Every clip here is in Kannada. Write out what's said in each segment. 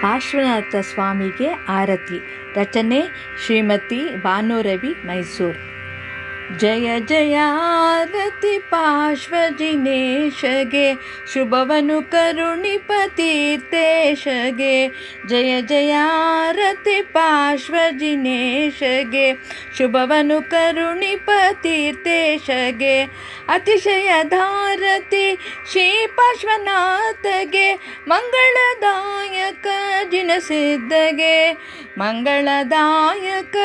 ಪಾರ್ಶ್ವನಾಥ ಸ್ವಾಮಿಗೆ ಆರತಿ. ರಚನೆ ಶ್ರೀಮತಿ ಭಾನುರವಿ, ಮೈಸೂರು. ಜಯ ಜಯ ಆರತಿ ಪಾರ್ಶ್ವಜಿನೇಶಗೆ, ಶುಭವನು ಕರುಣಿಪ ತೀರ್ಥೇಶಗೆ. ಜಯ ಜಯ ಆರತಿ ಪಾರ್ಶ್ವಜಿನೇಶಗೆ, ಶುಭವನು ಕರುಣಿಪ ತೀರ್ಥೇಶಗೆ. ಅತಿಶಯಧಾರತಿ ಶ್ರೀ ಪಾರ್ಶ್ವನಾಥಗೆ, ಮಂಗಳದಾಯಕ ಜಿನಸಿದ್ಧಗೆ. ಮಂಗಳದಾಯಕ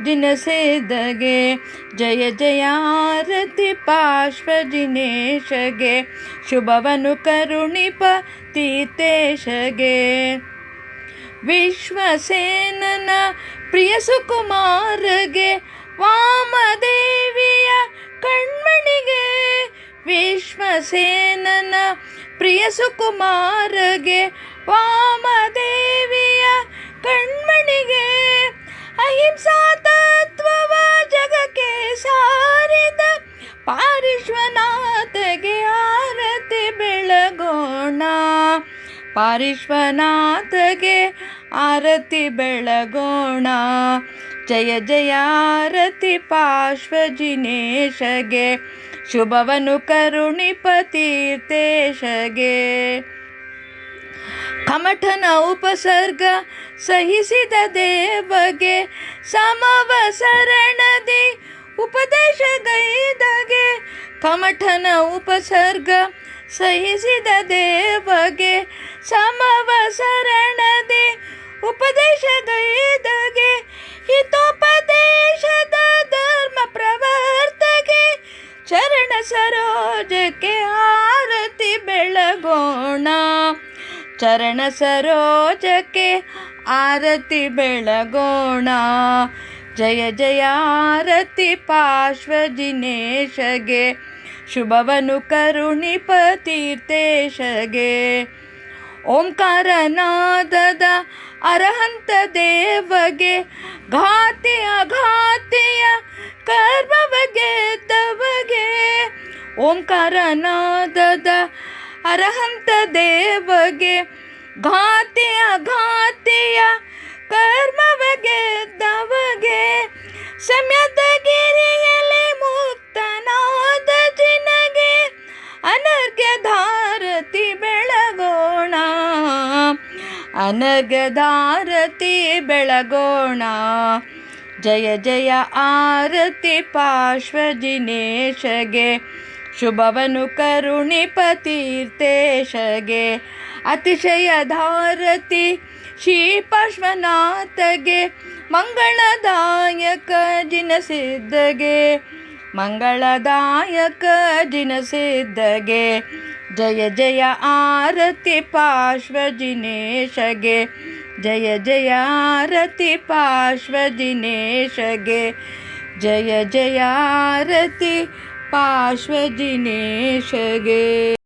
ಜಿನಸಿದ್ಧಗೆ. ಜಯ ಜಯ ಆರತಿ ಪಾರ್ಶ್ವಜಿನೇಶಗೆ, ಶುಭವನು ಕರುಣಿಪ ತೀರ್ಥೇಶಗೆ. ವಿಶ್ವಸೇನನ ಪ್ರಿಯ ಸುಕುಮಾರಗೆ, ವಾಮದೇವಿಯ ಕಣ್ಮಣಿಗೆ. ವಿಶ್ವಸೇನನ ಪ್ರಿಯ ಸುಕುಮಾರಗೆ, ವಾಮದೇವಿಯ ಕಣ್ಮಣಿಗೆ. ಅಹಿಂಸಾ ತತ್ವವ ಜಗಕ್ಕೆ ಸಾರಿದ ಪಾರ್ಶ್ವನಾಥಗೆ ಆರತಿ ಬೆಳಗೋಣ. ಪಾರ್ಶ್ವನಾಥಗೆ ಆರತಿ ಬೆಳಗೋಣ. ಜಯ ಜಯ ಆರತಿ ಪಾರ್ಶ್ವಜಿನೇಶಗೆ, ಶುಭವನು ಕರುಣಿಪ ತೀರ್ಥೇಶಗೆ. ಕಮಠನ ಉಪಸರ್ಗ ಸಹಿಸಿದ ದೇವಗೆ, ಸಮವಸರಣದಿ ಉಪದೇಶಗೈದಗೆ. ಕಮಠನ ಉಪಸರ್ಗ ಸಹಿಸಿದ ದೇವಗೆ, ಸಮವಸರಣದಿ ಉಪದೇಶಗೈದಗೆ. ಹಿತೋಪದೇಶದ ಧರ್ಮ ಪ್ರವರ್ತಗೆ, ಚರಣ ಸರೋಜಕ್ಕೆ ಆರತಿ ಬೆಳಗೋಣ. ಚರಣ ಸರೋಜಕ್ಕೆ ಆರತಿ ಬೆಳಗೋಣ. ಜಯ ಜಯ ಆರತಿ ಪಾರ್ಶ್ವಜಿನೇಶಗೆ, ಶುಭವನು ಕರುಣಿಪ ತೀರ್ಥೇಶಗೆ. ಓಂಕಾರನಾದದ ಅರಹಂತ ದೇವಗೆ, ಘಾತಿ ಅಘಾತಿಯ ಕರ್ಮವ ಗೆದ್ದವಗೆ. ಓಂಕಾರನಾದದ ಅರಹಂತ ದೇವಗೆ, ಘಾತಿ ಅಘಾತಿಯ ಕರ್ಮವ ಗೆದ್ದವಗೆ. ಸಮಯದ ಗಿರಿಯಲ್ಲಿ ಮುಕ್ತನಾದ ಜಿನಗೆ, ಅನರ್ಘ್ಯಧಾರತಿ ಬೆಳಗೋಣ. ಅನರ್ಘ್ಯಧಾರತಿ ಬೆಳಗೋಣ. ಜಯ ಜಯ ಆರತಿ ಪಾರ್ಶ್ವಜಿನೇಶಗೆ, ಶುಭವನು ಕರುಣಿಪ ತೀರ್ಥೇಶಗೆ. ಅತಿಶಯಧಾರತಿ ಶ್ರೀ ಪಾರ್ಶ್ವನಾಥಗೆ, ಮಂಗಳದಾಯಕ ಜಿನಸಿದ್ಧಗೆ. ಮಂಗಳದಾಯಕ ಜಿನಸಿದ್ಧಗೆ. ಜಯ ಜಯ ಆರತಿ ಪಾರ್ಶ್ವಜಿನೇಶಗೆ, ಜಯ ಜಯ ಆರತಿ ಪಾರ್ಶ್ವಜಿನೇಶಗೆ. ಜಯ ಜಯ ಆರತಿ ಪಾರ್ಶ್ವಜಿನೇಶಗೆ.